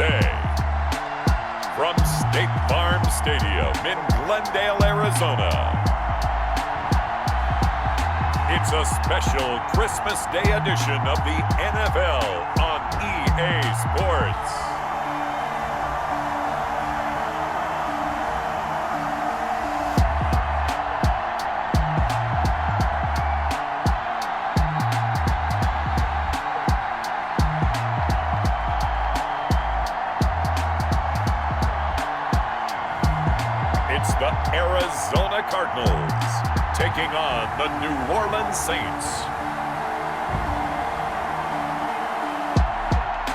Day. From State Farm Stadium in Glendale, Arizona, it's a special Christmas Day edition of the NFL on EA Sports. It's the Arizona Cardinals taking on the New Orleans Saints.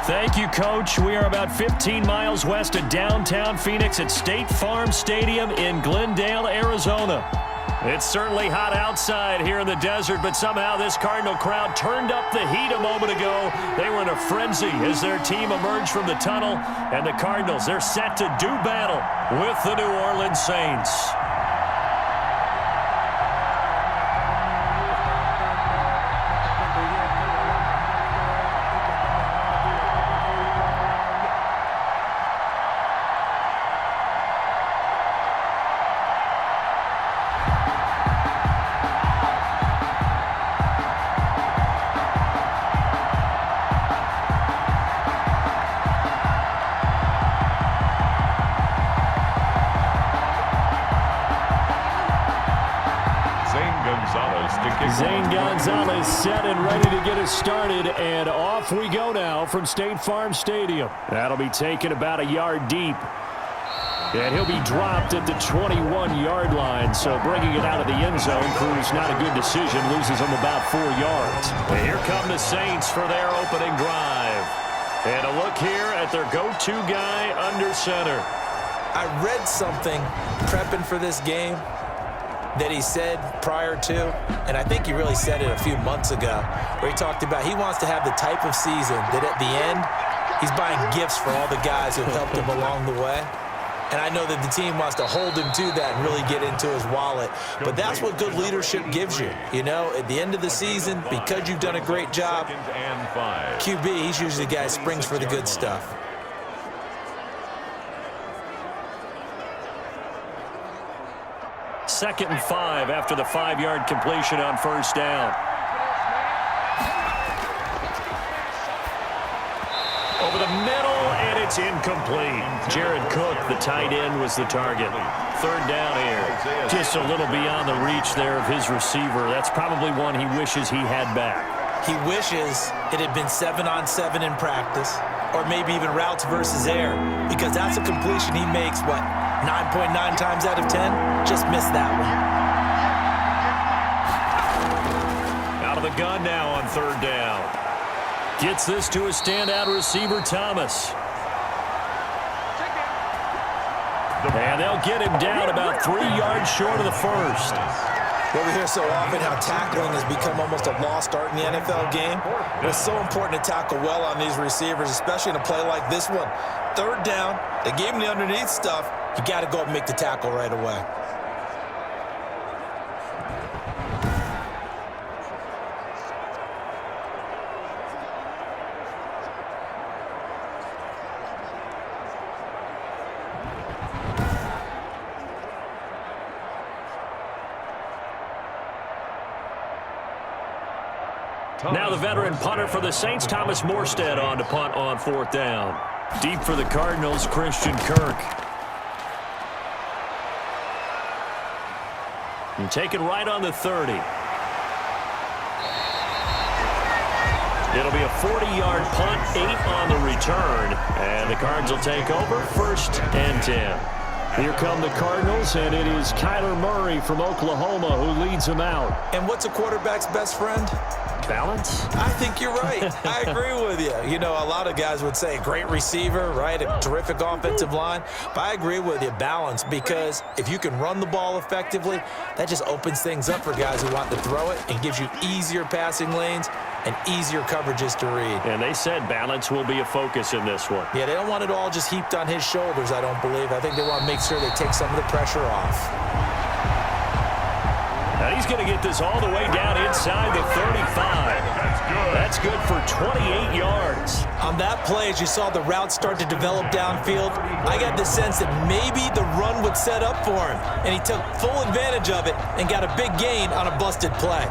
Thank you, Coach. We are about 15 miles west of downtown Phoenix at State Farm Stadium in Glendale, Arizona. It's certainly hot outside here in the desert, but somehow this Cardinal crowd turned up the heat a moment ago. They were in a frenzy as their team emerged from the tunnel, and the Cardinals, they're set to do battle with the New Orleans Saints. Zane Gonzalez set and ready to get us started, and off we go now from State Farm Stadium. That'll be taken about a yard deep. And he'll be dropped at the 21-yard line, so bringing it out of the end zone proves not a good decision, loses him about 4 yards. And here come the Saints for their opening drive. And a look here at their go-to guy under center. I read something prepping for this game that he said prior to, and I think he really said it a few months ago, where he talked about he wants to have the type of season that at the end, he's buying gifts for all the guys who have helped him along the way. And I know that the team wants to hold him to that and really get into his wallet. But that's what good leadership gives you. You know, at the end of the season, because you've done a great job, QB, he's usually the guy who springs for the good stuff. Second and 5 after the 5-yard completion on first down. Over the middle, and it's incomplete. Jared Cook, the tight end, was the target. Third down here. Just a little beyond the reach there of his receiver. That's probably one he wishes he had back. He wishes it had been 7-on-7 in practice, or maybe even routes versus air, because that's a completion he makes, what, 9.9 times out of 10? Just missed that one. Out of the gun now on third down. Gets this to a standout receiver, Thomas. And they'll get him down about 3 yards short of the first. Well, we hear so often how tackling has become almost a lost art in the NFL game. It's so important to tackle well on these receivers, especially in a play like this one. Third down, they gave him the underneath stuff. You got to go and make the tackle right away. Now the veteran punter for the Saints, Thomas Morstead, on to punt on fourth down. Deep for the Cardinals, Christian Kirk. And taken right on the 30. It'll be a 40-yard punt, 8 on the return. And the Cards will take over, 1st and 10. Here come the Cardinals, and it is Kyler Murray from Oklahoma who leads them out. And what's a quarterback's best friend? Balance? I think you're right. I agree with you. You know, a lot of guys would say great receiver, right? A terrific offensive line. But I agree with you, balance, because if you can run the ball effectively, that just opens things up for guys who want to throw it and gives you easier passing lanes and easier coverages to read. And they said balance will be a focus in this one. Yeah, they don't want it all just heaped on his shoulders, I don't believe. I think they want to make sure they take some of the pressure off. Now he's going to get this all the way down inside the 35. That's That's good for 28 yards. On that play, as you saw the route start to develop downfield, I got the sense that maybe the run would set up for him, and he took full advantage of it and got a big gain on a busted play.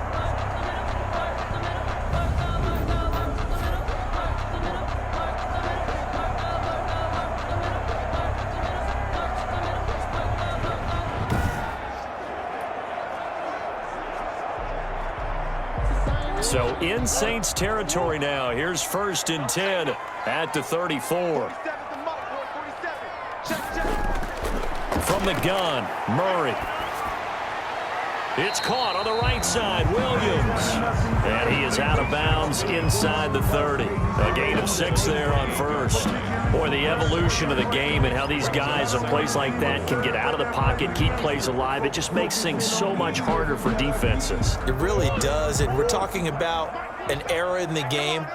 So in Saints territory now. Here's 1st and 10 at the 34. From the gun, Murray. It's caught on the right side, Williams. And he is out of bounds inside the 30. A gain of 6 there on 1st. Boy, the evolution of the game and how these guys on plays like that can get out of the pocket, keep plays alive, it just makes things so much harder for defenses. It really does, and we're talking about an era in the game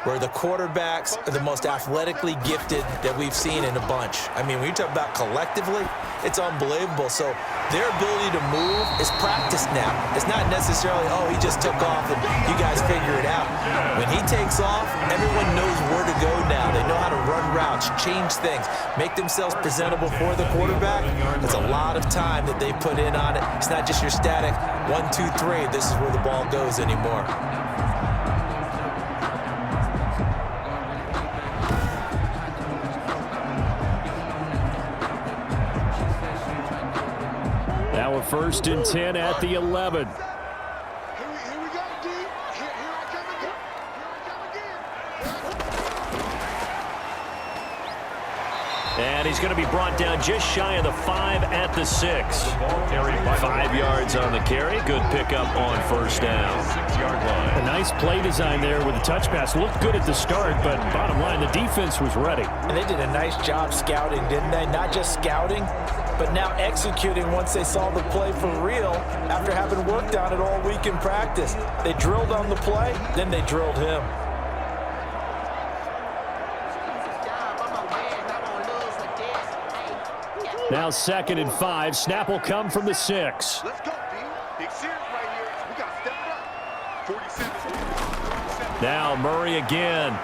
where the quarterbacks are the most athletically gifted that we've seen in a bunch. I mean, when you talk about collectively, it's unbelievable. So their ability to move is practiced now. It's not necessarily, oh, he just took off and you guys figure it out. When he takes off, everyone knows where to go now. They know how to run routes, change things, make themselves presentable for the quarterback. That's a lot of time that they put in on it. It's not just your static 1, 2, 3, this is where the ball goes anymore. Now a 1st and 10 at the 11. Here we go, D. Here I come again. And he's going to be brought down just shy of the 5 at the 6. 5 yards on the carry. Good pickup on 1st down. 6-yard line. A nice play design there with the touch pass. Looked good at the start, but bottom line, the defense was ready. And they did a nice job scouting, didn't they? Not just scouting, but now executing once they saw the play for real after having worked on it all week in practice. They drilled on the play, then they drilled him. Now 2nd and 5. Snap will come from the 6. Let's go, D. Big series right here. We got to step it up. 47. Now Murray again.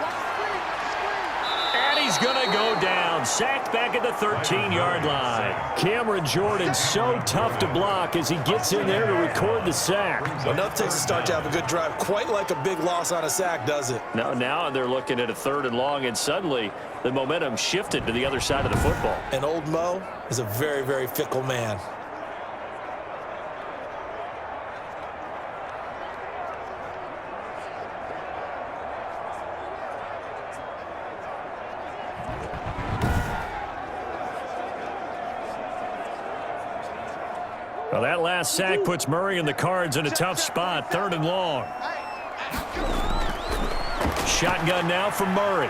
And he's going to go down. Sacked back at the 13-yard line. Cameron Jordan so tough to block as he gets in there to record the sack. Well, nothing takes a start to have a good drive. Quite like a big loss on a sack, does it? Now they're looking at a 3rd and long, and suddenly the momentum shifted to the other side of the football. And old Mo is a very, very fickle man. Well, that last sack puts Murray and the Cards in a tough spot. 3rd and long. Shotgun now from Murray.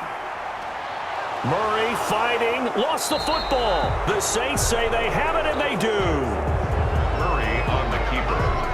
Murray fighting, lost the football. The Saints say they have it, and they do. Murray on the keeper.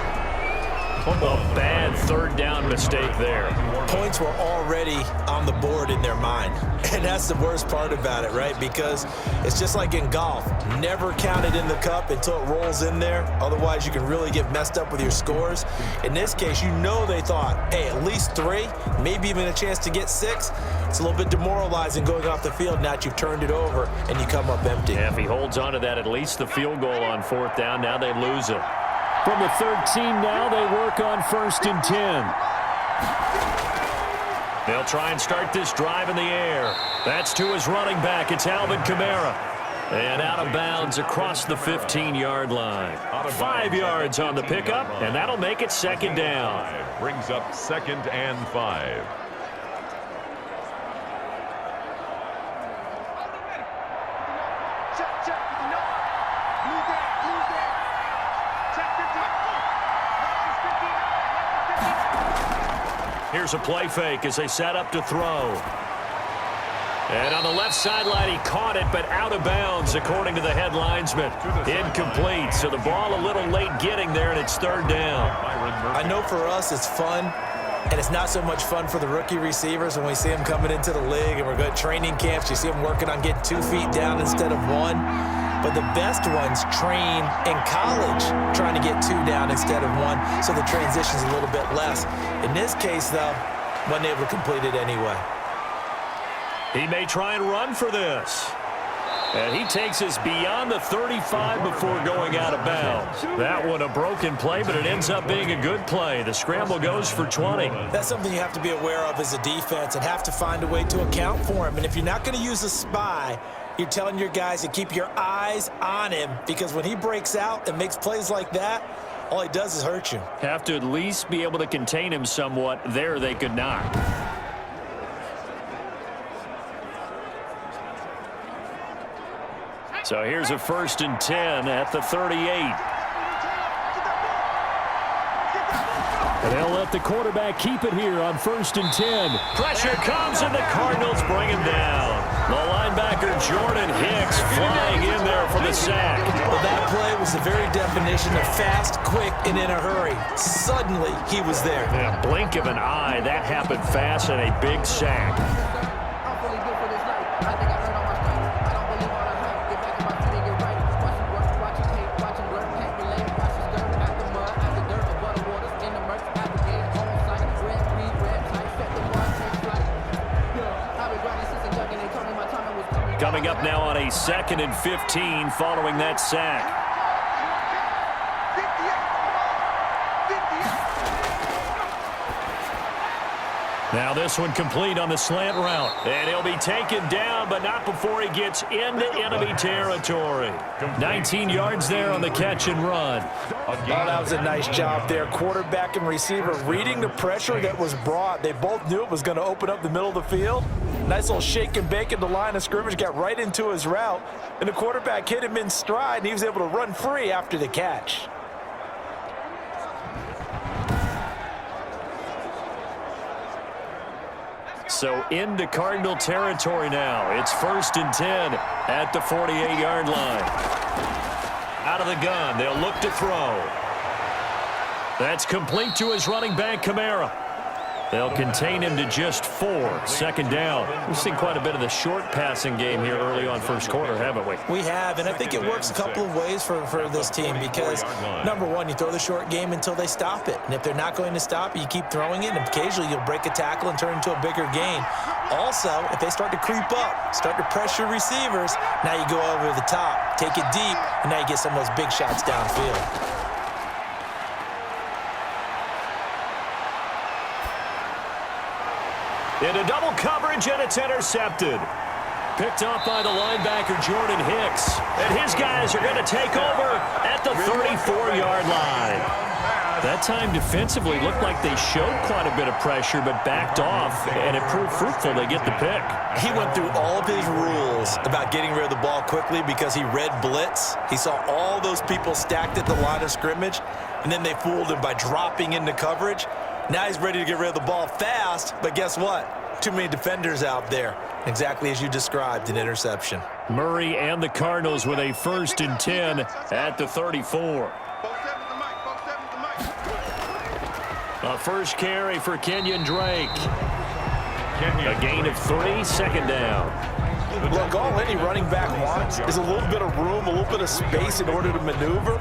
A bad 3rd down mistake there. Points were already on the board in their mind. And that's the worst part about it, right? Because it's just like in golf. Never count it in the cup until it rolls in there. Otherwise, you can really get messed up with your scores. In this case, you know they thought, hey, at least 3, maybe even a chance to get 6. It's a little bit demoralizing going off the field now that you've turned it over and you come up empty. Yeah, if he holds on to that, at least the field goal on 4th down, now they lose it. From the 13 now, they work on 1st and 10. They'll try and start this drive in the air. That's to his running back. It's Alvin Kamara. And out of bounds across the 15-yard line. 5 yards on the pickup, and that'll make it 2nd down. Brings up 2nd and 5. Here's a play fake as they set up to throw. And on the left sideline, he caught it, but out of bounds, according to the head linesman. Incomplete, so the ball a little late getting there, and it's 3rd down. I know for us it's fun, and it's not so much fun for the rookie receivers when we see them coming into the league and we're good training camps. You see them working on getting 2 feet down instead of 1. But the best ones train in college trying to get 2 down instead of 1, so the transition's a little bit less. In this case, though, wasn't able to complete it anyway. He may try and run for this. And he takes us beyond the 35 before going out of bounds. That one a broken play, but it ends up being a good play. The scramble goes for 20. That's something you have to be aware of as a defense and have to find a way to account for him. And if you're not going to use a spy, you're telling your guys to keep your eyes on him, because when he breaks out and makes plays like that, all he does is hurt you. Have to at least be able to contain him somewhat. There they could not. So here's a 1st and 10 at the 38. And they'll let the quarterback keep it here on 1st and 10. Pressure comes, and the Cardinals bring him down. The linebacker Jordan Hicks flying in there for the sack. Well, that play was the very definition of fast, quick, and in a hurry. Suddenly, he was there. In a blink of an eye, that happened fast, and a big sack. Coming up now on a 2nd and 15 following that sack. Now this one complete on the slant route. And he'll be taken down, but not before he gets into enemy territory. 19 yards there on the catch and run. Oh, that was a nice job there. Quarterback and receiver reading the pressure that was brought. They both knew it was going to open up the middle of the field. Nice little shake and bake at the line of scrimmage, got right into his route. And the quarterback hit him in stride, and he was able to run free after the catch. So into Cardinal territory now. It's 1st and 10 at the 48-yard line. Out of the gun, they'll look to throw. That's complete to his running back, Kamara. They'll contain him to just 4. 2nd down. We've seen quite a bit of the short passing game here early on first quarter, haven't we? We have, and I think it works a couple of ways for this team because, number one, you throw the short game until they stop it. And if they're not going to stop it, you keep throwing it, and occasionally you'll break a tackle and turn it into a bigger gain. Also, if they start to creep up, start to pressure receivers, now you go over the top, take it deep, and now you get some of those big shots downfield. Into double coverage, and it's intercepted. Picked off by the linebacker, Jordan Hicks. And his guys are going to take over at the 34-yard line. That time defensively looked like they showed quite a bit of pressure, but backed off, and it proved fruitful. They get the pick. He went through all of his rules about getting rid of the ball quickly because he read blitz. He saw all those people stacked at the line of scrimmage, and then they fooled him by dropping into coverage. Now he's ready to get rid of the ball fast, but guess what? Too many defenders out there. Exactly as you described, an interception. Murray and the Cardinals with a 1st and 10 at the 34. A first carry for Kenyon Drake. A gain of 3, 2nd down. Look, all any running back wants is a little bit of room, a little bit of space in order to maneuver.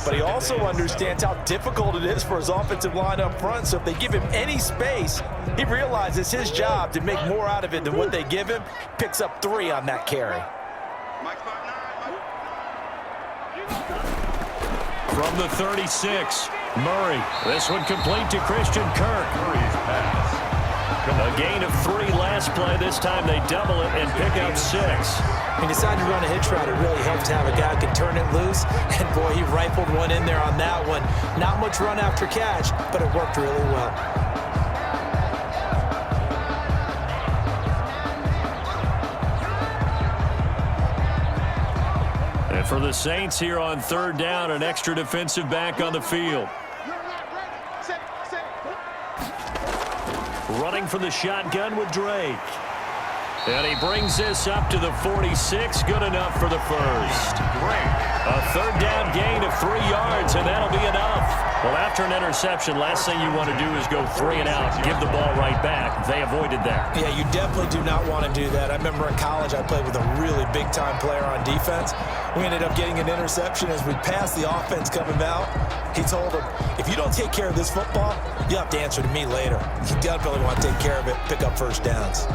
But he also understands how difficult it is for his offensive line up front. So if they give him any space, he realizes his job to make more out of it than what they give him. Picks up 3 on that carry. From the 36, Murray. This one complete to Christian Kirk. Murray's pass. A gain of 3 last play. This time they double it and pick up 6. He decided to run a hitch route. It really helps to have a guy who can turn it loose. And, boy, he rifled one in there on that one. Not much run after catch, but it worked really well. And for the Saints here on 3rd down, an extra defensive back on the field. Running for the shotgun with Drake. And he brings this up to the 46. Good enough for the first. A third down gain of 3 yards, and that'll be enough. Well, after an interception, last thing you want to do is go 3 and out, give the ball right back. They avoided that. Yeah, you definitely do not want to do that. I remember in college I played with a really big-time player on defense. We ended up getting an interception as we passed the offense coming out. He told him, if you don't take care of this football, you'll have to answer to me later. You definitely want to take care of it, pick up first downs.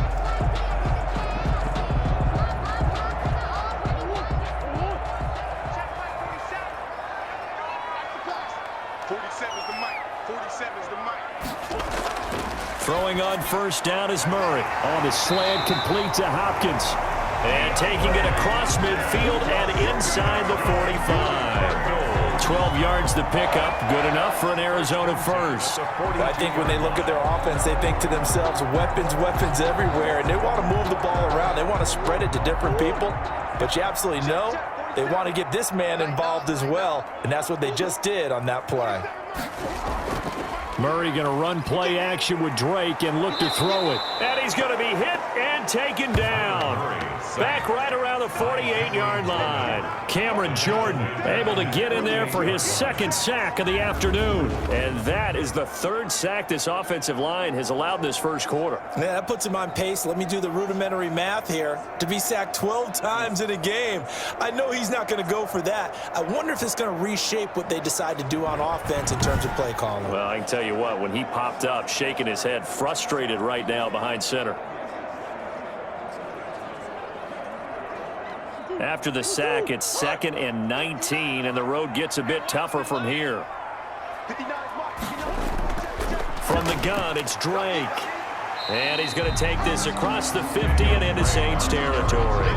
Throwing on first down is Murray. On the slant, complete to Hopkins. And taking it across midfield and inside the 45. 12 yards to pick up. Good enough for an Arizona first. I think when they look at their offense, they think to themselves, weapons, weapons everywhere. And they want to move the ball around. They want to spread it to different people. But you absolutely know they want to get this man involved as well. And that's what they just did on that play. Murray going to run play action with Drake and look to throw it. And he's going to be hit and taken down. Back right around the 48-yard line. Cameron Jordan able to get in there for his second sack of the afternoon. And that is the third sack this offensive line has allowed this first quarter. Yeah, that puts him on pace. Let me do the rudimentary math here. To be sacked 12 times in a game. I know he's not going to go for that. I wonder if it's going to reshape what they decide to do on offense in terms of play calling. Well, I can tell you what, when he popped up, shaking his head, frustrated right now behind center. After the sack, it's 2nd and 19, and the road gets a bit tougher from here. From the gun, it's Drake. And he's going to take this across the 50 and into Saints territory.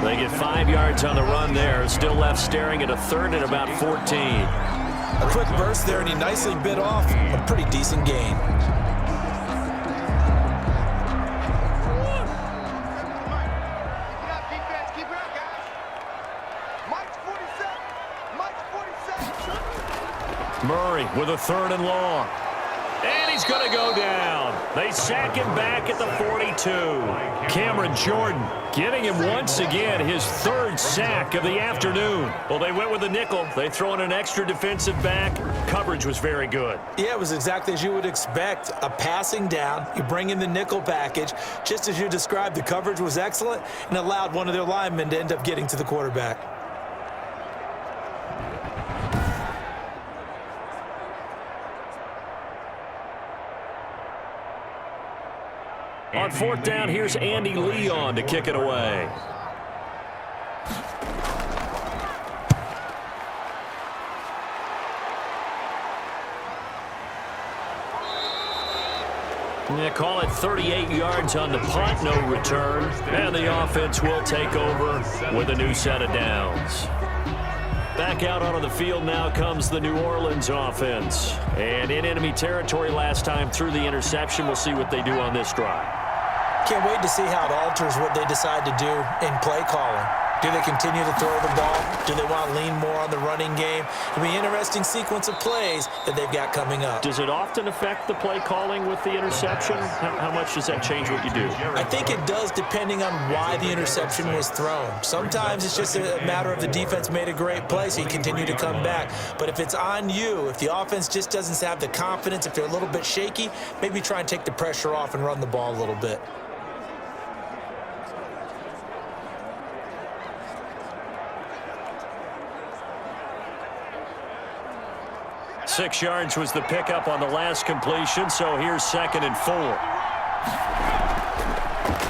They get 5 yards on the run there. Still left staring at a third and about 14. A quick burst there, and he nicely bit off a pretty decent gain. Murray with a 3rd and long. And he's going to go down. They sack him back at the 42. Cameron Jordan getting him once again his 3rd sack of the afternoon. Well, they went with a nickel. They throw in an extra defensive back. Coverage was very good. Yeah, it was exactly as you would expect. A passing down. You bring in the nickel package. Just as you described, the coverage was excellent and allowed one of their linemen to end up getting to the quarterback. On 4th down, here's Andy Leon to kick it away. Yeah, call it 38 yards on the punt, no return. And the offense will take over with a new set of downs. Back out onto the field now comes the New Orleans offense. And in enemy territory last time through the interception. We'll see what they do on this drive. Can't wait to see how it alters what they decide to do in play calling. Do they continue to throw the ball? Do they want to lean more on the running game? It'll be an interesting sequence of plays that they've got coming up. Does it often affect the play calling with the interception? How much does that change what you do? I think it does depending on why the interception was thrown. Sometimes it's just a matter of the defense made a great play, so you continue to come back. But if it's on you, if the offense just doesn't have the confidence, if they're a little bit shaky, maybe try and take the pressure off and run the ball a little bit. Six yards was the pickup on the last completion, so here's 2nd and 4.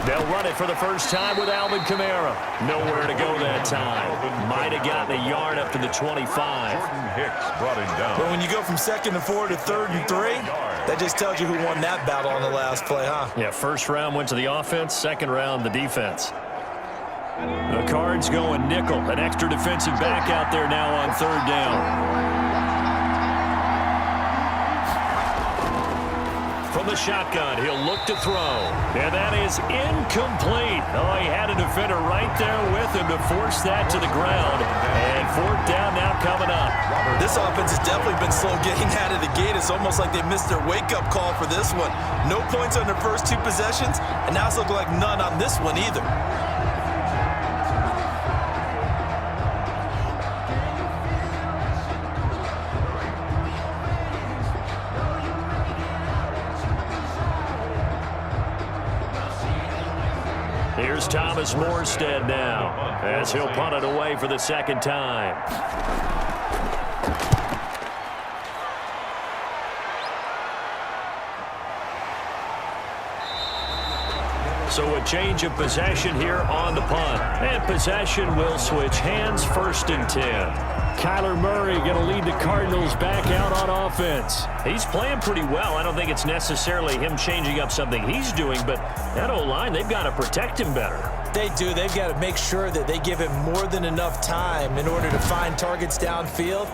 They'll run it for the first time with Alvin Kamara. Nowhere to go that time. Might have gotten a yard up to the 25. Jordan Hicks brought him down. But when you go from 2nd and 4 to 3rd and 3, that just tells you who won that battle on the last play, huh? Yeah, first round went to the offense, second round the defense. The Cards going nickel. An extra defensive back out there now on 3rd down. from the shotgun. He'll look to throw. And that is incomplete. Oh, he had a defender right there with him to force that to the ground. And fourth down now coming up. This offense has definitely been slow getting out of the gate. It's almost like they missed their wake-up call for this one. No points on their first 2 possessions, and now it's looking like none on this one either. Here's Thomas Morstead now as he'll punt it away for the second time. So a change of possession here on the punt. And possession will switch hands, 1st and 10. Kyler Murray going to lead the Cardinals back out on offense. He's playing pretty well. I don't think it's necessarily him changing up something he's doing, but that O-line, they've got to protect him better. They do. They've got to make sure that they give him more than enough time in order to find targets downfield.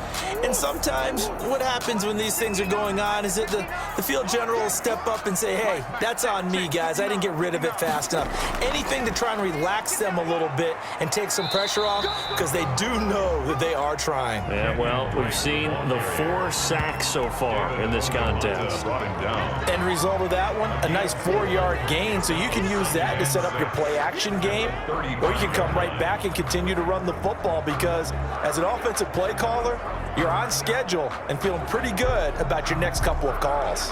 And sometimes what happens when these things are going on is that the field general will step up and say, hey, that's on me, guys. I didn't get rid of it fast enough. Anything to try and relax them a little bit and take some pressure off, because they do know that they are trying. Yeah, well, we've seen the 4 sacks so far in this contest. End result of that one, a nice 4-yard gain, so you can use that to set up your play-action game, or you can come right back and continue to run the football, because as an offensive play caller, you're on schedule and feeling pretty good about your next couple of calls.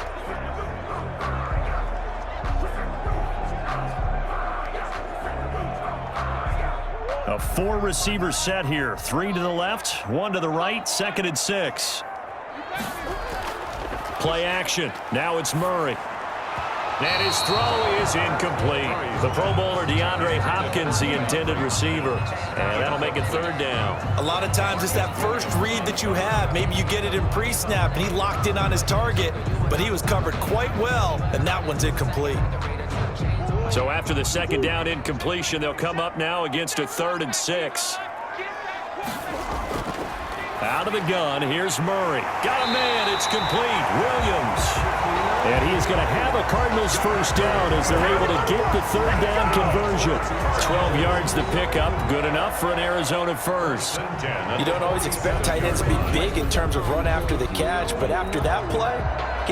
A 4-receiver set here. 3 to the left, 1 to the right, 2nd and 6. Play action. Now it's Murray. And his throw is incomplete. The Pro Bowler DeAndre Hopkins, the intended receiver. And that'll make it 3rd down. A lot of times it's that first read that you have. Maybe you get it in pre-snap and he locked in on his target, but he was covered quite well, and that one's incomplete. So after the 2nd down incompletion, they'll come up now against a 3rd and 6. Out of the gun, here's Murray. Got a man, it's complete. Williams. And he is going to have a Cardinals 1st down as they're able to get the 3rd down conversion. 12 yards the pickup, good enough for an Arizona 1st. You don't always expect tight ends to be big in terms of run after the catch, but after that play,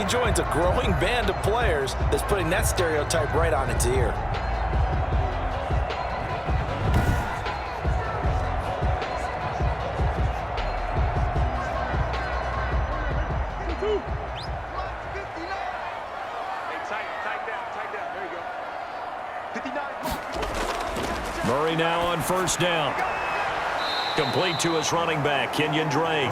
he joins a growing band of players that's putting that stereotype right on its ear. Murray now on 1st down. Complete to his running back, Kenyon Drake.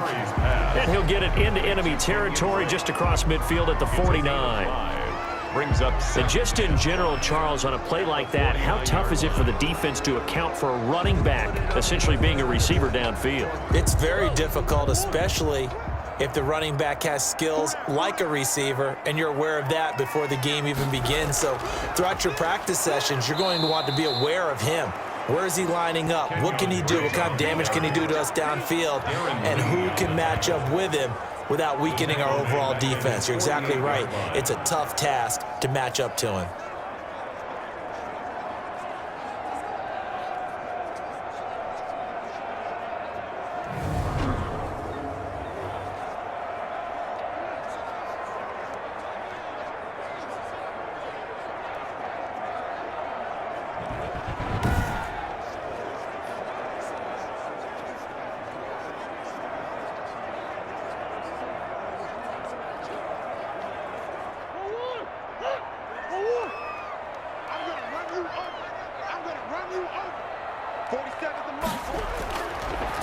And he'll get it into enemy territory just across midfield at the 49. Brings up and just in general, Charles, on a play like that, how tough is it for the defense to account for a running back essentially being a receiver downfield? It's very difficult, especially if the running back has skills like a receiver, and you're aware of that before the game even begins. So throughout your practice sessions, you're going to want to be aware of him. Where is he lining up? What can he do? What kind of damage can he do to us downfield? And who can match up with him without weakening our overall defense? You're exactly right. It's a tough task to match up to him.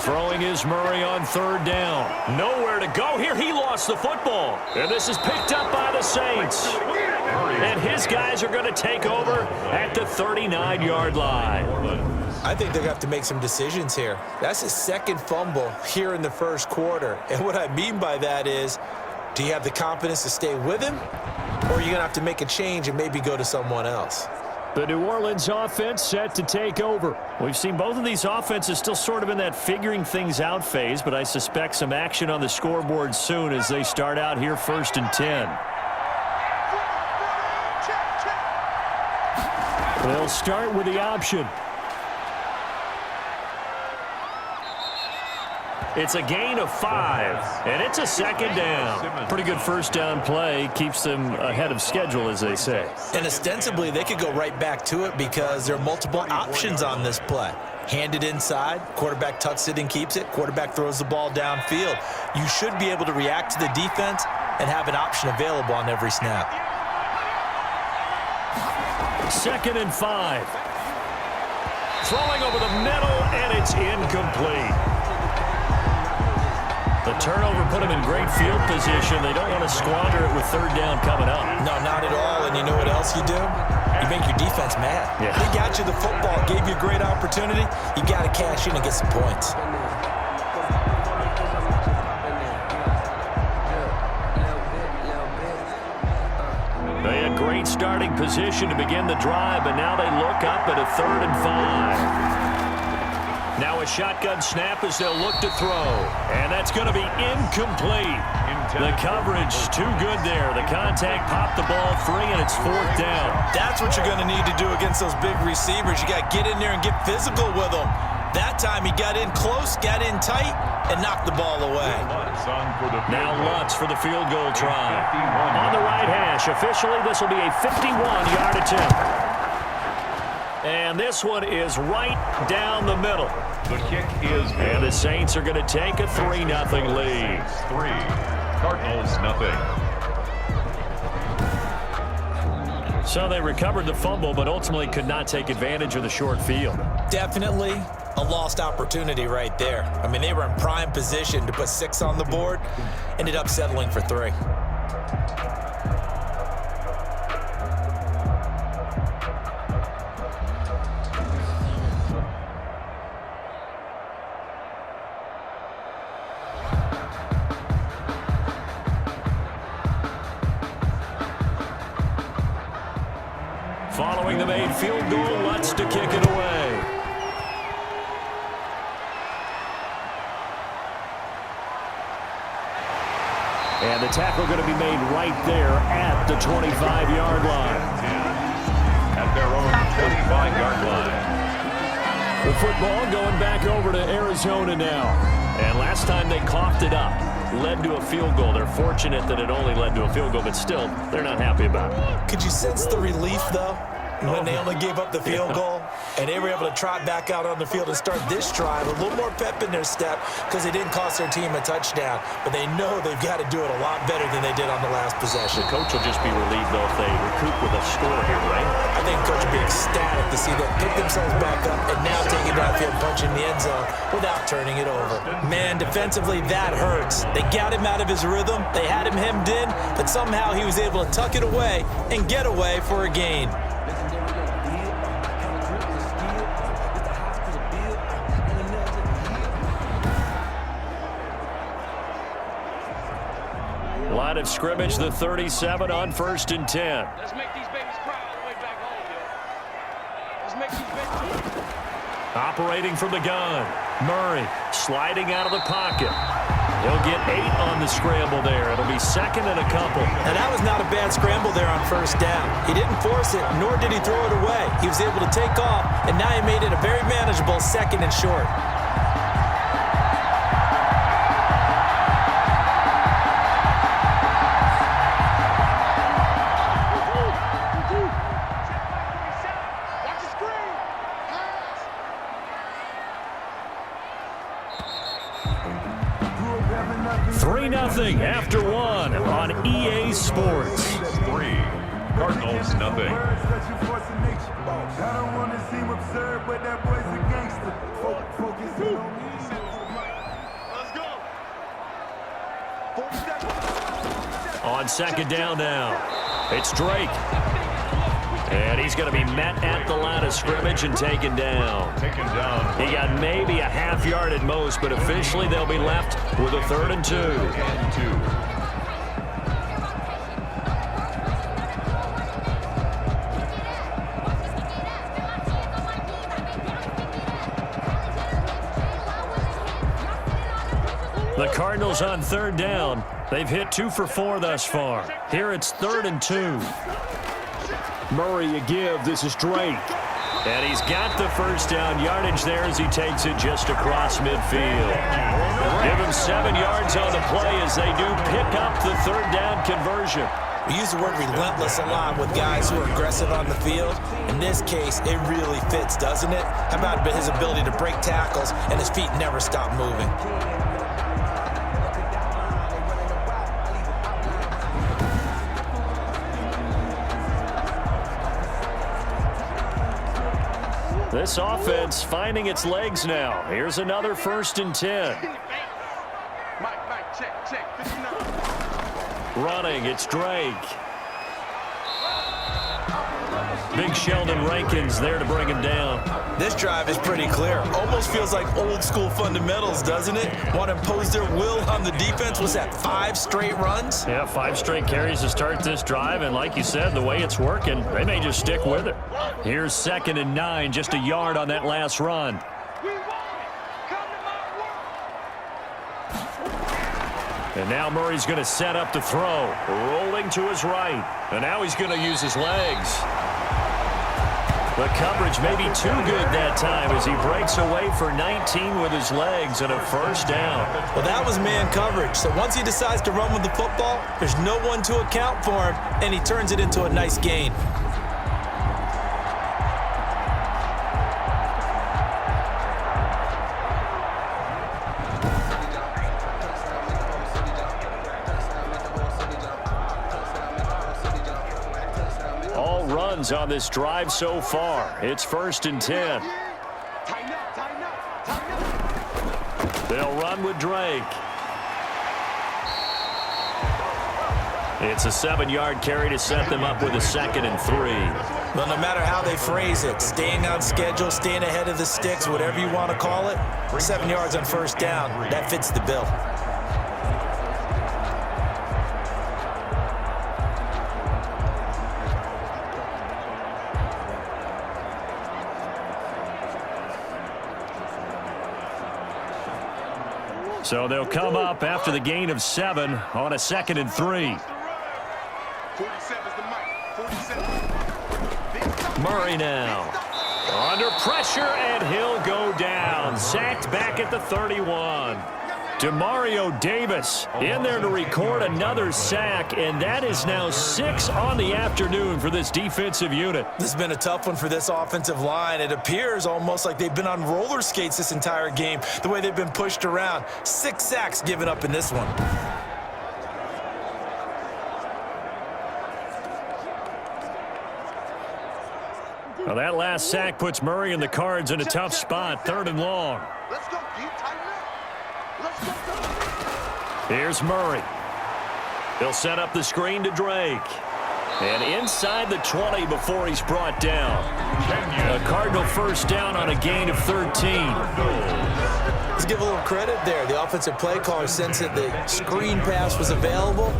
Throwing is Murray on 3rd down. Nowhere to go here. He lost the football. And this is picked up by the Saints. And his guys are going to take over at the 39-yard line. I think they're going to have to make some decisions here. That's his 2nd fumble here in the 1st quarter. And what I mean by that is, do you have the confidence to stay with him? Or are you going to have to make a change and maybe go to someone else? The New Orleans offense set to take over. We've seen both of these offenses still sort of in that figuring things out phase, but I suspect some action on the scoreboard soon as they start out here 1st and 10. They'll start with the option. It's a gain of 5, and it's a second down. Pretty good first down play. Keeps them ahead of schedule, as they say. And ostensibly, they could go right back to it because there are multiple options on this play. Hand it inside, quarterback tucks it and keeps it, quarterback throws the ball downfield. You should be able to react to the defense and have an option available on every snap. 2nd and 5. Throwing over the middle, and it's incomplete. The turnover put them in great field position. They don't want to squander it with 3rd down coming up. No, not at all. And you know what else you do? You make your defense mad. Yeah. They got you the football, gave you a great opportunity. You got to cash in and get some points. They had great starting position to begin the drive, but now they look up at a 3rd and 5. Now a shotgun snap as they'll look to throw. And that's going to be incomplete. The coverage too good there. The contact popped the ball free, and it's 4th down. That's what you're going to need to do against those big receivers. You got to get in there and get physical with them. That time he got in close, got in tight, and knocked the ball away. Now Lutz for the field goal try. On the right hash. Officially, this will be a 51-yard attempt. And this one is right down the middle. The kick is good. And the Saints are going to take a 3-0 lead. 3, Cardinals 0. So they recovered the fumble, but ultimately could not take advantage of the short field. Definitely a lost opportunity right there. I mean, they were in prime position to put 6 on the board, ended up settling for 3. Following the made field goal, Lutz to kick it away. And the tackle going to be made right there at the 25-yard line. At their own 25-yard line. The football going back over to Arizona now. And last time they coughed it up, led to a field goal. They're fortunate that it only led to a field goal, but still, they're not happy about it. Could you sense the relief, though, when they only gave up the field goal? And they were able to trot back out on the field and start this drive. A little more pep in their step because they didn't cost their team a touchdown. But they know they've got to do it a lot better than they did on the last possession. The coach will just be relieved, though, if they recoup with a score here, right? I think the coach will be ecstatic to see them pick themselves back up and now take it downfield, punching the end zone without turning it over. Man, defensively, that hurts. They got him out of his rhythm. They had him hemmed in, but somehow he was able to tuck it away and get away for a gain. Line of scrimmage, the 37 on 1st and 10. Let's make these babies cry all the way back home, yo. Let's make these babies. Operating from the gun. Murray sliding out of the pocket. He'll get 8 on the scramble there. It'll be 2nd and a couple. Now, that was not a bad scramble there on 1st down. He didn't force it, nor did he throw it away. He was able to take off, and now he made it a very manageable 2nd and short. Watch the screen. Pass. 3-0 after 1 on EA Sports. 3, Cardinals 0. I don't want to seem absurd, but that boy's a gangster. Focus on me. Let's go. 40 seconds. On 2nd down now, it's Drake. And he's going to be met at the line of scrimmage and taken down. Taken down. He got maybe a half yard at most, but officially they'll be left with a 3rd and 2. And 2. The Cardinals on 3rd down. They've hit 2 for 4 thus far. Here it's 3rd and 2. Murray a give. This is Drake. And he's got the first down yardage there as he takes it just across midfield. Give him 7 yards on the play as they do pick up the third down conversion. We use the word relentless a lot with guys who are aggressive on the field. In this case, it really fits, doesn't it? How about his ability to break tackles and his feet never stop moving? This offense finding its legs now. Here's another 1st and 10. Mike, check. 59. Running, it's Drake. Big Sheldon Rankins there to bring him down. This drive is pretty clear. Almost feels like old school fundamentals, doesn't it? Want to impose their will on the defense. Was that 5 straight runs? Yeah, 5 straight carries to start this drive, and like you said, the way it's working, they may just stick with it. Here's 2nd and 9, just a yard on that last run. We want it. Come to my work. And now Murray's going to set up the throw. Rolling to his right. And now he's going to use his legs. The coverage may be too good that time as he breaks away for 19 with his legs and a first down. Well, that was man coverage. So once he decides to run with the football, there's no one to account for him, and he turns it into a nice gain. On this drive so far. It's 1st and 10. Tighten up. They'll run with Drake. It's a 7-yard carry to set them up with a 2nd and 3. Well, no matter how they phrase it, staying on schedule, staying ahead of the sticks, whatever you want to call it, 7 yards on 1st down, that fits the bill. So they'll come up after the gain of 7 on a 2nd and 3. 47's the mic. 47. Murray now. Under pressure, and he'll go down. Sacked back at the 31. Demario Davis in there to record another sack, and that is now 6 on the afternoon for this defensive unit. This has been a tough one for this offensive line. It appears almost like they've been on roller skates this entire game, the way they've been pushed around. 6 sacks given up in this one. Well, that last sack puts Murray and the Cards in a tough spot, 3rd and long. Let's go, deep, tighten up. Let's go. Here's Murray. They'll set up the screen to Drake. And inside the 20 before he's brought down. A Cardinal first down on a gain of 13. Let's give a little credit there. The offensive play caller sensed that the screen pass was available.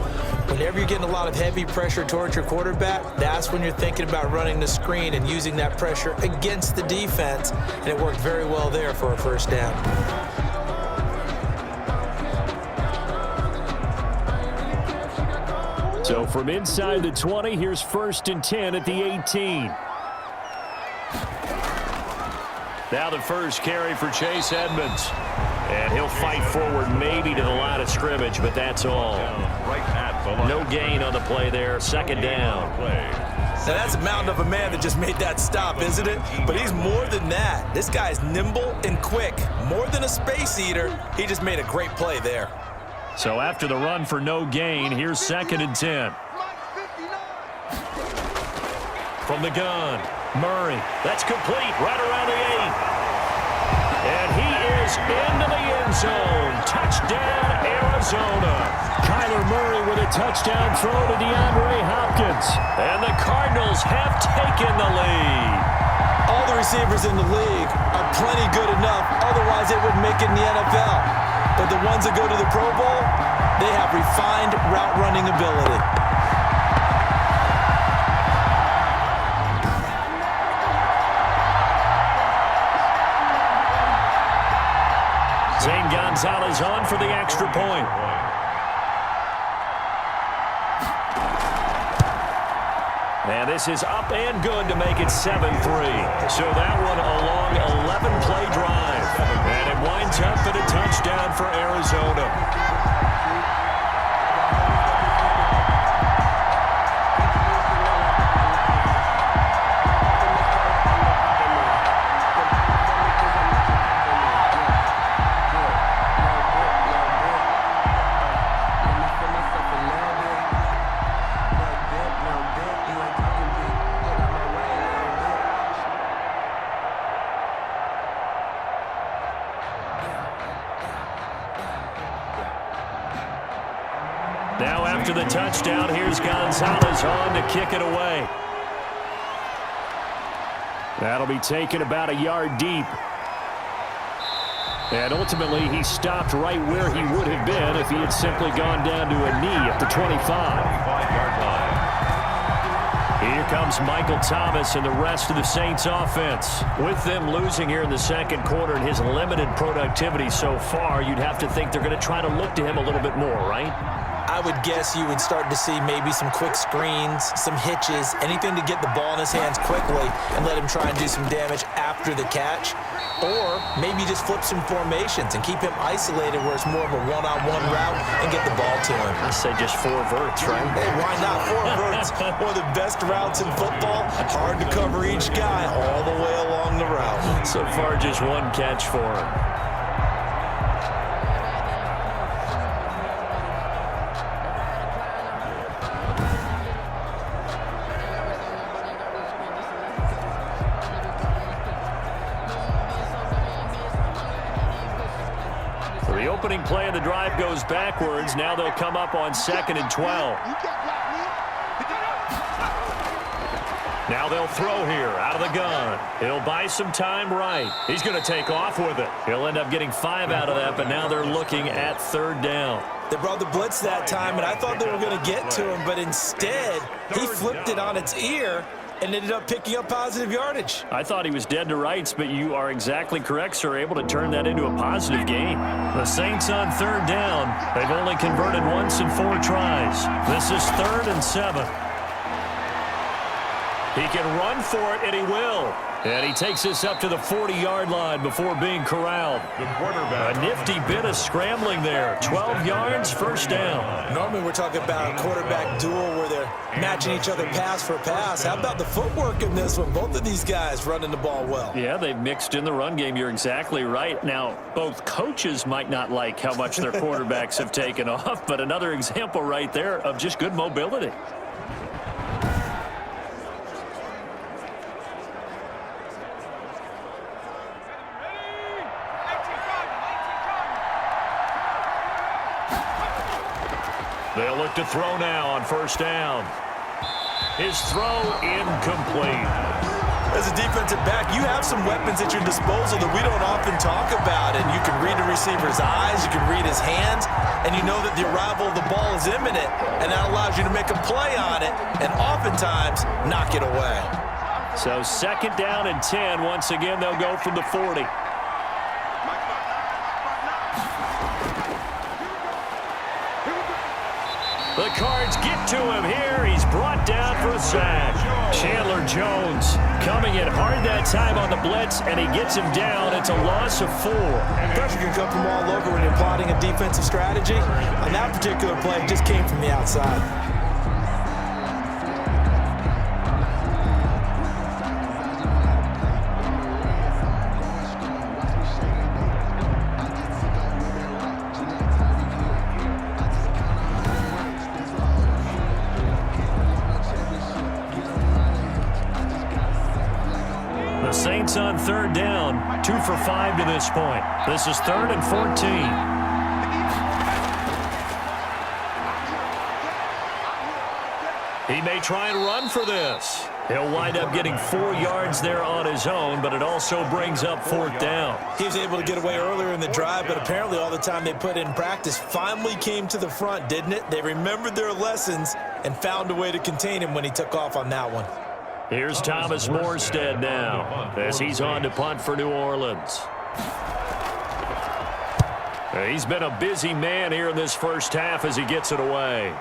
Whenever you're getting a lot of heavy pressure towards your quarterback, that's when you're thinking about running the screen and using that pressure against the defense. And it worked very well there for a first down. So from inside the 20, here's 1st and 10 at the 18. Now the first carry for Chase Edmonds. And he'll fight forward maybe to the line of scrimmage, but that's all. No gain on the play there. 2nd down. Now that's a mountain of a man that just made that stop, isn't it? But he's more than that. This guy's nimble and quick. More than a space eater. He just made a great play there. So after the run for no gain, here's 2nd and 10. From the gun, Murray. That's complete right around the 8. And he is into the end zone. Touchdown, Arizona. Kyler Murray with a touchdown throw to DeAndre Hopkins. And the Cardinals have taken the lead. All the receivers in the league are plenty good enough. Otherwise, they wouldn't make it in the NFL. But the ones that go to the Pro Bowl, they have refined route running ability. Zane Gonzalez on for the extra point. And this is up and good to make it 7-3. So that one a long 11-play drive. And it winds up in a touchdown for Arizona. Now after the touchdown, here's Gonzalez on to kick it away. That'll be taken about a yard deep. And ultimately, he stopped right where he would have been if he had simply gone down to a knee at the 25-yard line. Here comes Michael Thomas and the rest of the Saints offense. With them losing here in the second quarter and his limited productivity so far, you'd have to think they're going to try to look to him a little bit more, right? I would guess you would start to see maybe some quick screens, some hitches, anything to get the ball in his hands quickly and let him try and do some damage after the catch. Or maybe just flip some formations and keep him isolated where it's more of a one-on-one route and get the ball to him. I say just 4 verts, right? Hey, why not? 4 verts, one of the best routes in football. Hard to cover each guy all the way along the route. So far, just 1 catch for him. The opening play of the drive goes backwards. Now they'll come up on 2nd and 12. Now they'll throw here out of the gun. He'll buy some time right. He's going to take off with it. He'll end up getting 5 out of that, but now they're looking at 3rd down. They brought the blitz that time, and I thought they were going to get to him, but instead he flipped it on its ear and ended up picking up positive yardage. I thought he was dead to rights, but you are exactly correct, sir, able to turn that into a positive gain. The Saints on 3rd down. They've only converted once in 4 tries. This is 3rd and 7. He can run for it, and he will. And he takes us up to the 40-yard line before being corralled. A nifty bit of scrambling there. 12 yards, 1st down. Normally we're talking about a quarterback duel where they're matching each other pass for pass. How about the footwork in this one? Both of these guys running the ball well. Yeah, they've mixed in the run game. You're exactly right. Now, both coaches might not like how much their quarterbacks have taken off, but another example right there of just good mobility. They'll look to throw now on 1st down. His throw incomplete. As a defensive back, you have some weapons at your disposal that we don't often talk about, and you can read the receiver's eyes, you can read his hands, and you know that the arrival of the ball is imminent, and that allows you to make a play on it and oftentimes knock it away. So 2nd down and 10. Once again, they'll go from the 40. The Cards get to him here. He's brought down for a sack. Chandler Jones coming in hard that time on the blitz, and he gets him down. It's a loss of 4. Pressure can come from all over when you're plotting a defensive strategy. On that particular play, it just came from the outside. Saints on 3rd down, 2 for 5 to this point. This is 3rd and 14. He may try and run for this. He'll wind up getting 4 yards there on his own, but it also brings up 4th down. He was able to get away earlier in the drive, but apparently all the time they put in practice finally came to the front, didn't it? They remembered their lessons and found a way to contain him when he took off on that one. Here's Thomas Morstead now as he's on to punt for New Orleans. He's been a busy man here in this 1st half as he gets it away.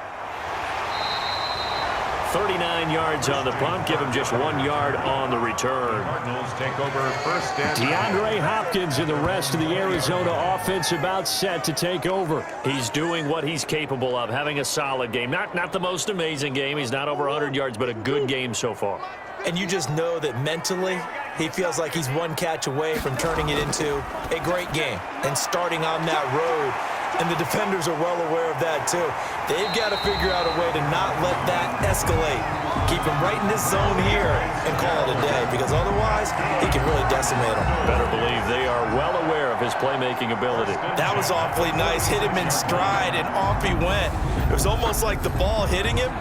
39 yards on the punt. Give him just 1 yard on the return. Cardinals take over first and DeAndre Hopkins and the rest of the Arizona offense about set to take over. He's doing what he's capable of, having a solid game. Not the most amazing game. He's not over 100 yards, but a good game so far. And you just know that mentally he feels like he's one catch away from turning it into a great game and starting on that road. And the defenders are well aware of that, too. They've got to figure out a way to not let that escalate. Keep him right in this zone here and call it a day, because otherwise he can really decimate them. Better believe they are well aware of his playmaking ability. That was awfully nice. Hit him in stride, and off he went. It was almost like the ball hitting him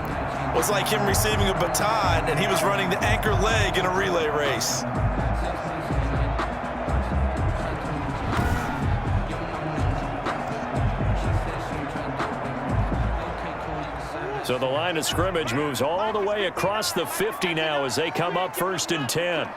was like him receiving a baton, and he was running the anchor leg in a relay race. So the line of scrimmage moves all the way across the 50 now as they come up 1st and 10.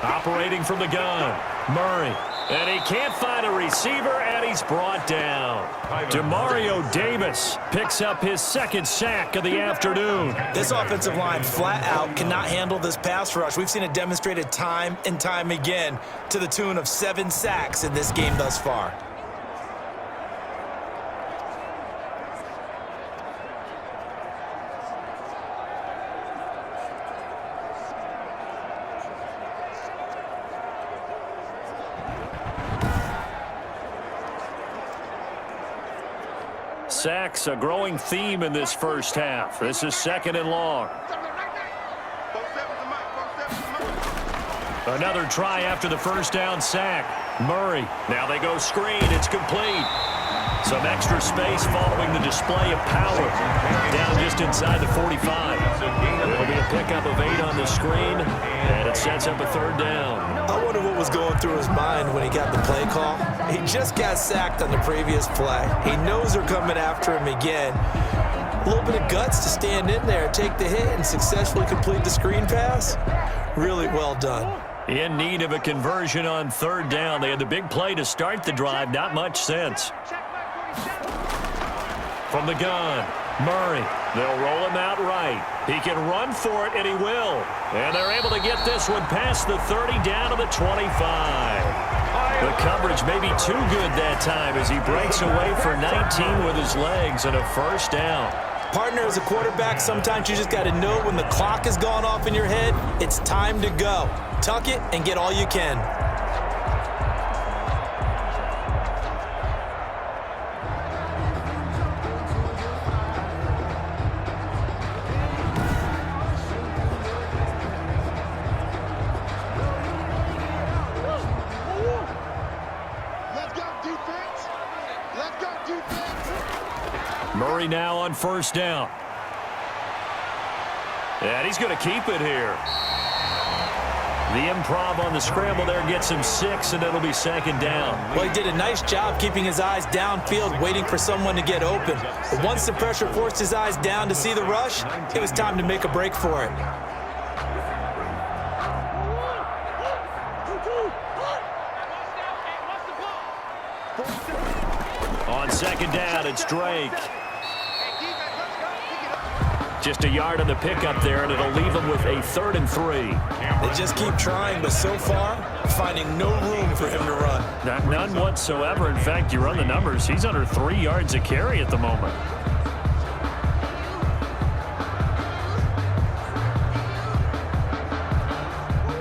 Operating from the gun, Murray. And he can't find a receiver, and he's brought down. Demario Davis picks up his 2nd sack of the afternoon. This offensive line flat out cannot handle this pass rush. We've seen it demonstrated time and time again to the tune of 7 sacks in this game thus far. Sacks, a growing theme in this first half. This is 2nd and long. Another try after the first down sack. Murray. Now they go screen. It's complete. Some extra space following the display of power. Down just inside the 45. It'll be a pickup of 8 on the screen, and it sets up a 3rd down. I wonder what was going through his mind when he got the play call. He just got sacked on the previous play. He knows they're coming after him again. A little bit of guts to stand in there, take the hit, and successfully complete the screen pass. Really well done. In need of a conversion on 3rd down. They had the big play to start the drive. Not much sense. From the gun, Murray. They'll roll him out right. He can run for it, and he will. And they're able to get this one past the 30 down to the 25. The coverage may be too good that time as he breaks away for 19 with his legs and a 1st down. Partner, as a quarterback, sometimes you just got to know when the clock has gone off in your head, it's time to go. Tuck it and get all you can. Murray now on 1st down. And he's going to keep it here. The improv on the scramble there gets him 6, and it'll be 2nd down. Well, he did a nice job keeping his eyes downfield, waiting for someone to get open. But once the pressure forced his eyes down to see the rush, it was time to make a break for it. On 2nd down, it's Drake. Just a yard on the pickup there, and it'll leave him with a 3rd and 3. They just keep trying, but so far, finding no room for him to run. None whatsoever. In fact, you run the numbers, he's under 3 yards a carry at the moment.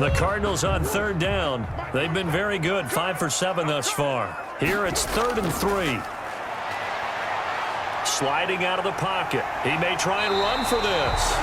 The Cardinals on 3rd down. They've been very good, 5 for 7 thus far. Here it's 3rd and 3. Sliding out of the pocket. He may try and run for this.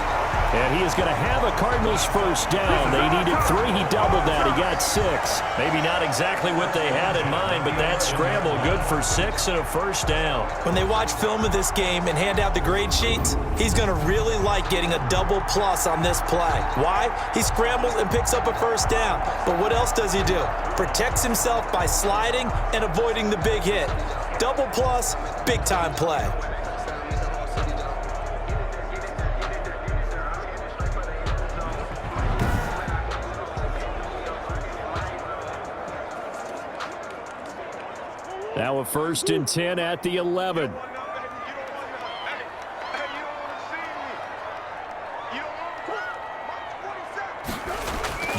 And he is going to have a Cardinals 1st down. They needed 3. He doubled that. He got 6. Maybe not exactly what they had in mind, but that scramble good for 6 and a 1st down. When they watch film of this game and hand out the grade sheets, he's going to really like getting a double plus on this play. Why? He scrambles and picks up a 1st down. But what else does he do? Protects himself by sliding and avoiding the big hit. Double plus, big time play. Now a 1st and 10 at the 11.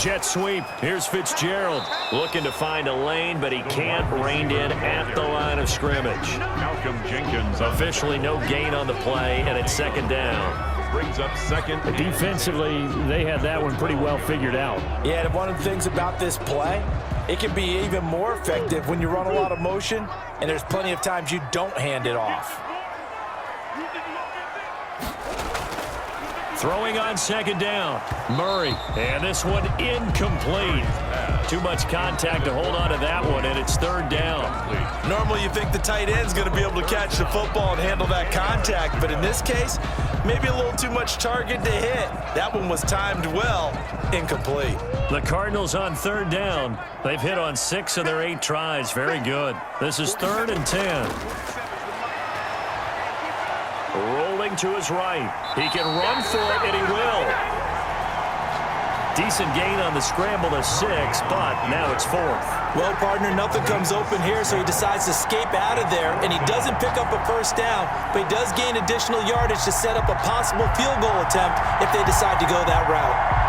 Jet sweep. Here's Fitzgerald. Looking to find a lane, but he can't. Reined in at the line of scrimmage. Malcolm Jenkins Officially no gain on the play, and it's second down. brings up second. Defensively, they had that one pretty well figured out. Yeah, and one of the things about this play, it can be even more effective when you run a lot of motion, and there's plenty of times you don't hand it off. Throwing on second down. Murray. And this one incomplete. Too much contact to hold on to that one, and it's third down. Normally you think the tight end's going to be able to catch the football and handle that contact, but in this case, maybe a little too much target to hit. That one was timed well. Incomplete. The Cardinals on third down. They've hit on 6 of their 8 tries. Very good. This is 3rd and 10. Rolling to his right. He can run for it, and he will. Decent gain on the scramble to 6, but now it's 4th. Well, partner, nothing comes open here, so he decides to escape out of there, and he doesn't pick up a first down, but he does gain additional yardage to set up a possible field goal attempt if they decide to go that route.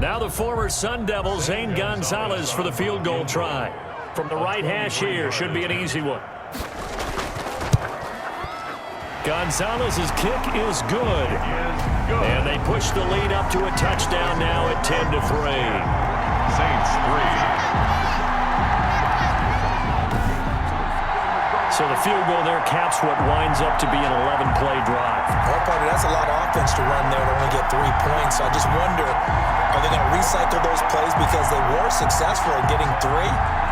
Now the former Sun Devil, Zane Gonzalez, for the field goal try. From the right hash here, should be an easy one. Gonzalez's kick is good. And they push the lead up to a touchdown now at 10-3. Saints 3. So the field goal there caps what winds up to be an 11-play drive. Well, partner, that's a lot of offense to run there to only get 3 points. So I just wonder, are they going to recycle those plays because they were successful in getting 3?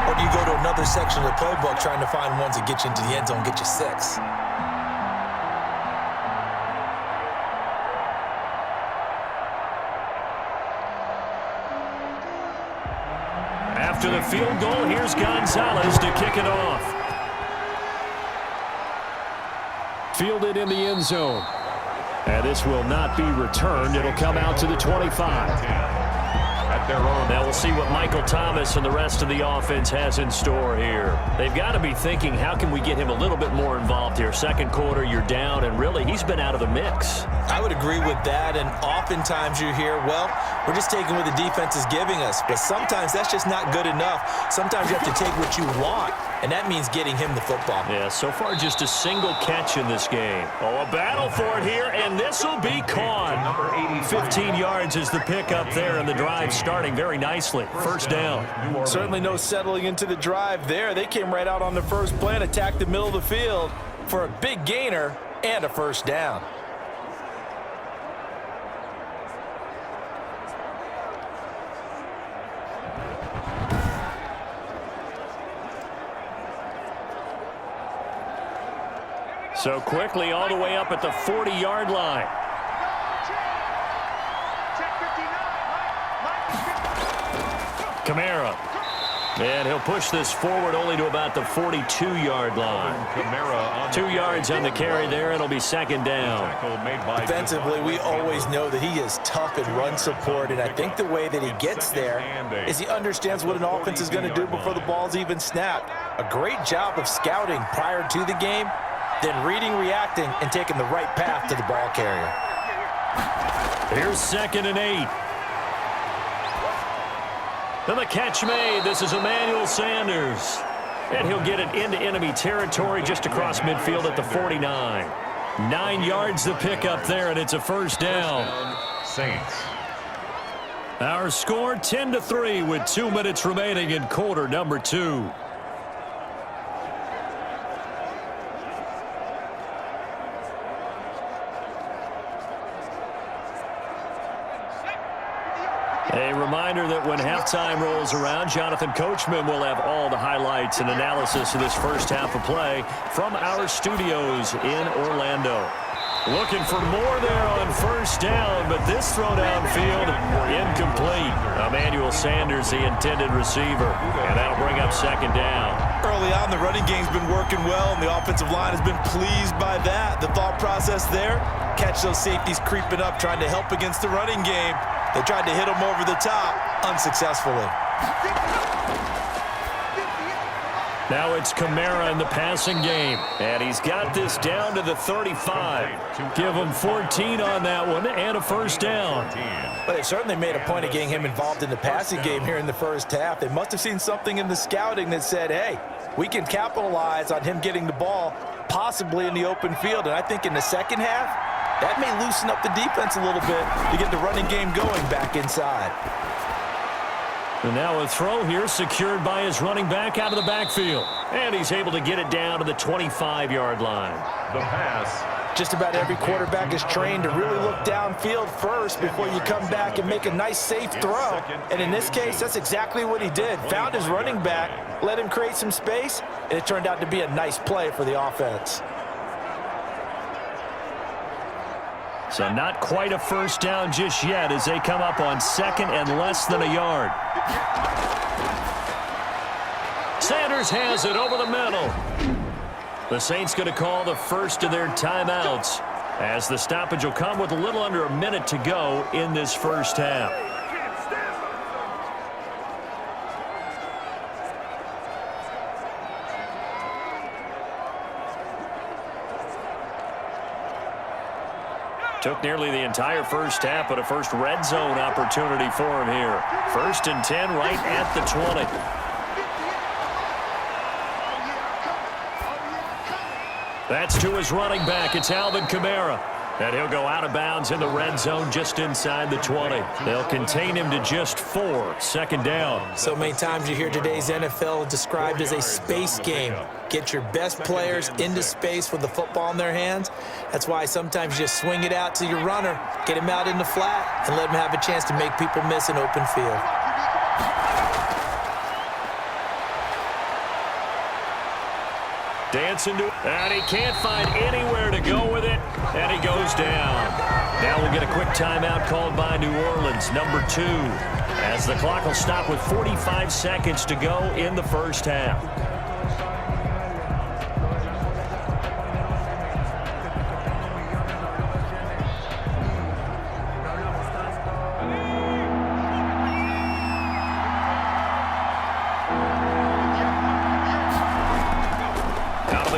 Or do you go to another section of the playbook trying to find ones that get you into the end zone, get you 6? After the field goal, here's Gonzalez to kick it off. Fielded in the end zone. And this will not be returned. It'll come out to the 25. At their own. Now we'll see what Michael Thomas and the rest of the offense has in store here. They've got to be thinking, how can we get him a little bit more involved here? Second quarter, you're down, and really, he's been out of the mix. I would agree with that, and oftentimes you hear, well, we're just taking what the defense is giving us, but sometimes that's just not good enough. Sometimes you have to take what you want, and that means getting him the football. Yeah, so far just a single catch in this game. Oh, a battle for it here, and this will be caught. 15 yards is the pickup there, and the drive starting very nicely. First down. Certainly no settling into the drive there. They came right out on the first play and attacked the middle of the field for a big gainer and a first down. So quickly all the way up at the 40-yard line. Kamara. And he'll push this forward only to about the 42-yard line. 2 yards on the carry there. It'll be second down. Defensively, we always know that he is tough in run support, and I think the way that he gets there is he understands what an offense is going to do before the ball's even snapped. A great job of scouting prior to the game, then reading, reacting, and taking the right path to the ball carrier. Here's 2nd and 8. And the catch made. This is Emmanuel Sanders. And he'll get it into enemy territory just across midfield at the 49. 9 yards the pickup there, and it's a first down. Saints. Our score 10-3 with 2 minutes remaining in quarter number 2. A reminder that when halftime rolls around, Jonathan Coachman will have all the highlights and analysis of this first half of play from our studios in Orlando. Looking for more there on first down, but this throw downfield incomplete. Emmanuel Sanders, the intended receiver, and that'll bring up second down. Early on, the running game's been working well, and the offensive line has been pleased by that. The thought process there, catch those safeties creeping up, trying to help against the running game. They tried to hit him over the top, unsuccessfully. Now it's Kamara in the passing game. And he's got this down to the 35. Give him 14 on that one and a first down. But they certainly made a point of getting him involved in the passing game here in the first half. They must have seen something in the scouting that said, hey, we can capitalize on him getting the ball possibly in the open field. And I think in the second half, that may loosen up the defense a little bit to get the running game going back inside. And now a throw here secured by his running back out of the backfield. And he's able to get it down to the 25-yard line. The pass. Just about every quarterback is trained to really look downfield first before you come back and make a nice, safe throw. And in this case, that's exactly what he did. Found his running back, let him create some space, and it turned out to be a nice play for the offense. So not quite a first down just yet as they come up on second and less than a yard. Sanders has it over the middle. The Saints going to call the first of their timeouts as the stoppage will come with a little under a minute to go in this first half. Took nearly the entire first half, but a first red zone opportunity for him here. 1st and 10 right at the 20. That's to his running back. It's Alvin Kamara. And he'll go out of bounds in the red zone just inside the 20. They'll contain him to just 4. Second down. So many times you hear today's NFL described as a space game. Get your best players into space with the football in their hands. That's why sometimes you just swing it out to your runner, get him out in the flat, and let him have a chance to make people miss an open field. Dancing to, and he can't find anywhere to go with it, and he goes down. Now we'll get a quick timeout called by New Orleans, number 2, as the clock will stop with 45 seconds to go in the first half.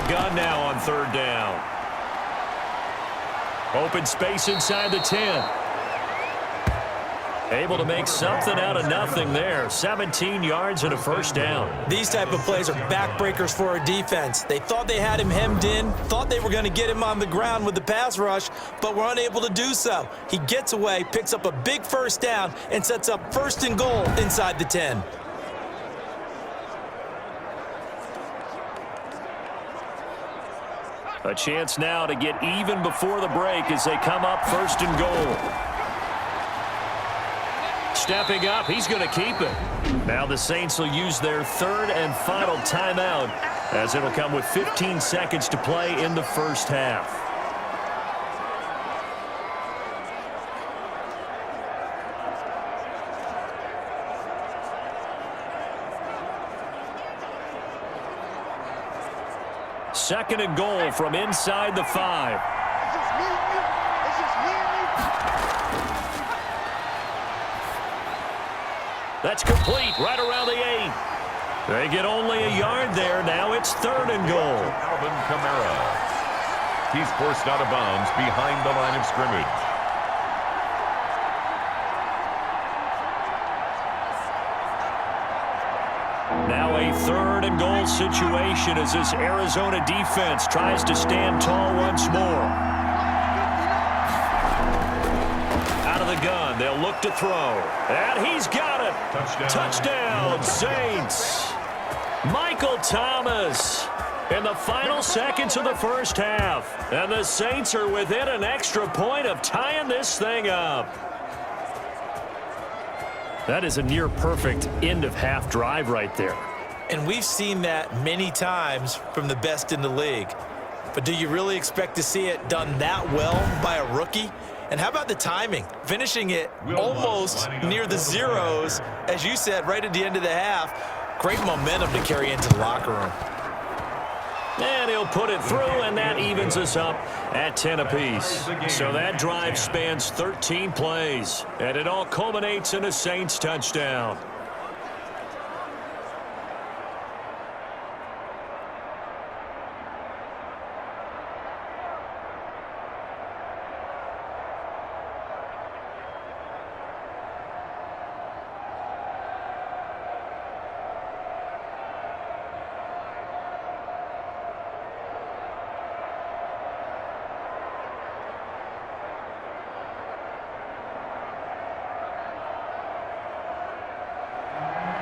Gun now on 3rd down. Open space inside the 10. Able to make something out of nothing there. 17 yards and a first down. These type of plays are backbreakers for a defense. They thought they had him hemmed in, thought they were going to get him on the ground with the pass rush, but were unable to do so. He gets away, picks up a big first down, and sets up 1st and goal inside the 10. A chance now to get even before the break as they come up 1st and goal. Stepping up, he's going to keep it. Now the Saints will use their 3rd and final timeout as it'll come with 15 seconds to play in the first half. Second and goal from inside the 5. That's complete right around the 8. They get only a yard there. Now it's 3rd and goal. Alvin Kamara. He's forced out of bounds behind the line of scrimmage. Now a 3rd and goal situation as this Arizona defense tries to stand tall once more. Out of the gun, they'll look to throw. And he's got it. Touchdown, Saints. Michael Thomas in the final seconds of the first half. And the Saints are within an extra point of tying this thing up. That is a near-perfect end-of-half drive right there. And we've seen that many times from the best in the league. But do you really expect to see it done that well by a rookie? And how about the timing? Finishing it almost near the zeros, as you said, right at the end of the half. Great momentum to carry into the locker room. And he'll put it through, and that evens us up at 10 apiece. So that drive spans 13 plays, and it all culminates in a Saints touchdown.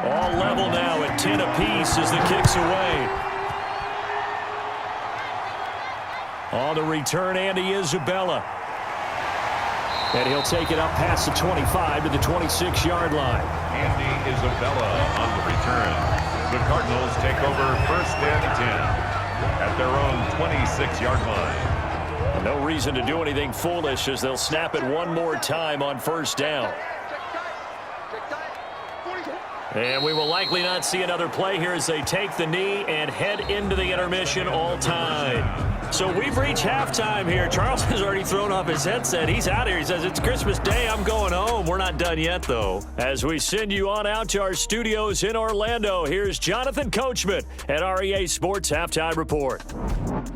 All level now at 10 apiece as the kick's away. On the return, Andy Isabella. And he'll take it up past the 25 to the 26-yard line. Andy Isabella on the return. The Cardinals take over 1st and 10 at their own 26-yard line. No reason to do anything foolish as they'll snap it one more time on 1st down. And we will likely not see another play here as they take the knee and head into the intermission all time. So we've reached halftime here. Charles has already thrown off his headset. He's out here. He says, it's Christmas Day. I'm going home. We're not done yet, though. As we send you on out to our studios in Orlando, here's Jonathan Coachman at REA Sports Halftime Report.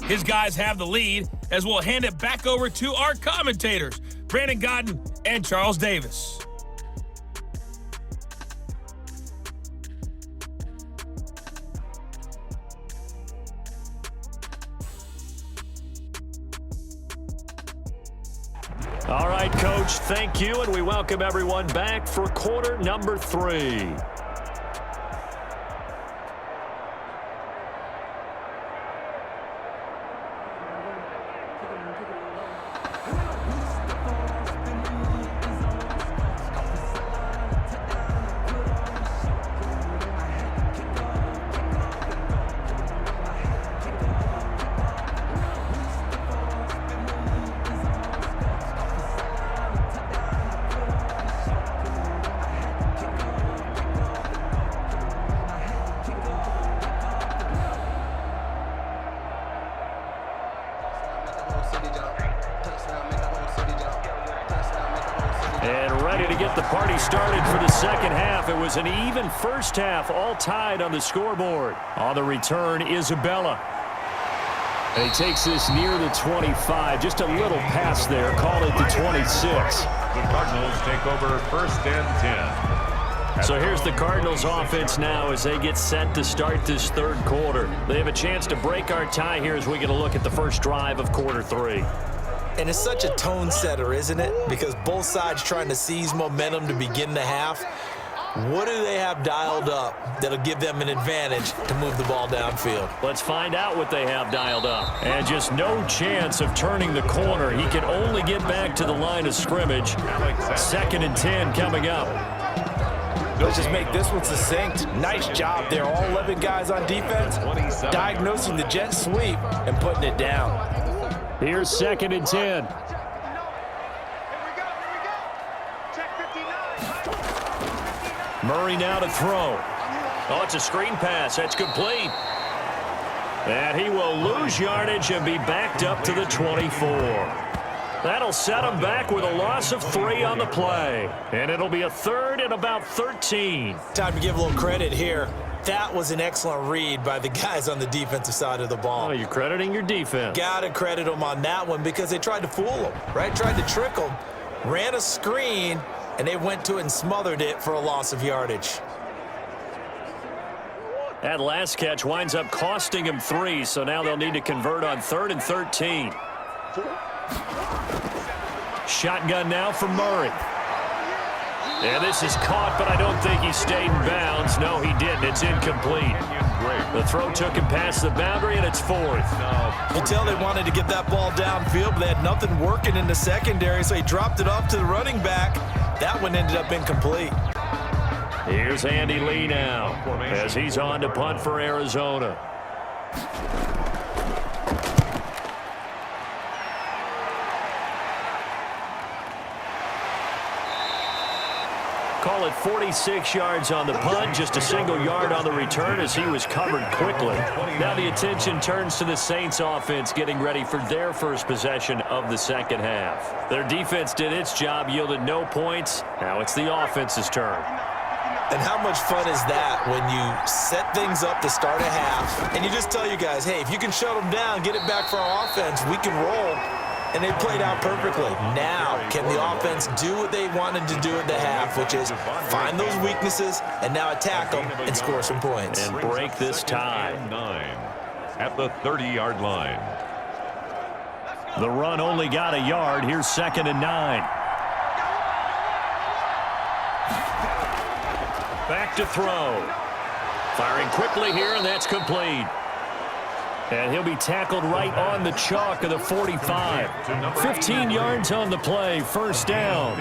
His guys have the lead as we'll hand it back over to our commentators, Brandon Godden and Charles Davis. All right, Coach, thank you, and we welcome everyone back for quarter number 3. And ready to get the party started for the second half. It was an even first half, all tied on the scoreboard. On the return, Isabella. And he takes this near the 25. Just a little pass there. Call it the 26. The Cardinals take over 1st and 10. So here's the Cardinals offense now as they get set to start this third quarter. They have a chance to break our tie here as we get a look at the first drive of quarter 3. And it's such a tone setter, isn't it? Because both sides trying to seize momentum to begin the half. What do they have dialed up that'll give them an advantage to move the ball downfield? Let's find out what they have dialed up. And just no chance of turning the corner. He can only get back to the line of scrimmage. 2nd and 10 coming up. Let's just make this one succinct. Nice job there. All 11 guys on defense diagnosing the jet sweep and putting it down. Here's 2nd and 10. Murray now to throw. Oh, it's a screen pass. That's complete. And he will lose yardage and be backed up to the 24. That'll set him back with a loss of 3 on the play. And it'll be a 3rd and about 13. Time to give a little credit here. That was an excellent read by the guys on the defensive side of the ball. Oh, you're crediting your defense. Got to credit them on that one because they tried to fool them, right? Tried to trick them, ran a screen, and they went to it and smothered it for a loss of yardage. That last catch winds up costing him 3, so now they'll need to convert on 3rd and 13. Shotgun now for Murray. And this is caught, but I don't think he stayed in bounds. No, he didn't. It's incomplete. The throw took him past the boundary, and it's 4th. You tell they wanted to get that ball downfield, but they had nothing working in the secondary, so he dropped it off to the running back. That one ended up incomplete. Here's Andy Lee now as he's on to punt for Arizona. Call it 46 yards on the punt, just a single yard on the return as he was covered quickly. Now the attention turns to the Saints offense getting ready for their first possession of the second half. Their defense did its job, yielded no points. Now it's the offense's turn. And how much fun is that when you set things up to start a half and you just tell you guys, hey, if you can shut them down, get it back for our offense, we can roll. And they played out perfectly. Now, can the offense do what they wanted to do at the half, which is find those weaknesses and now attack them and score some points. And break this tie. 9 at the 30-yard line. The run only got a yard. Here's 2nd and 9. Back to throw. Firing quickly here, and that's complete. And he'll be tackled right on the chalk of the 45. 15 yards on the play, first down.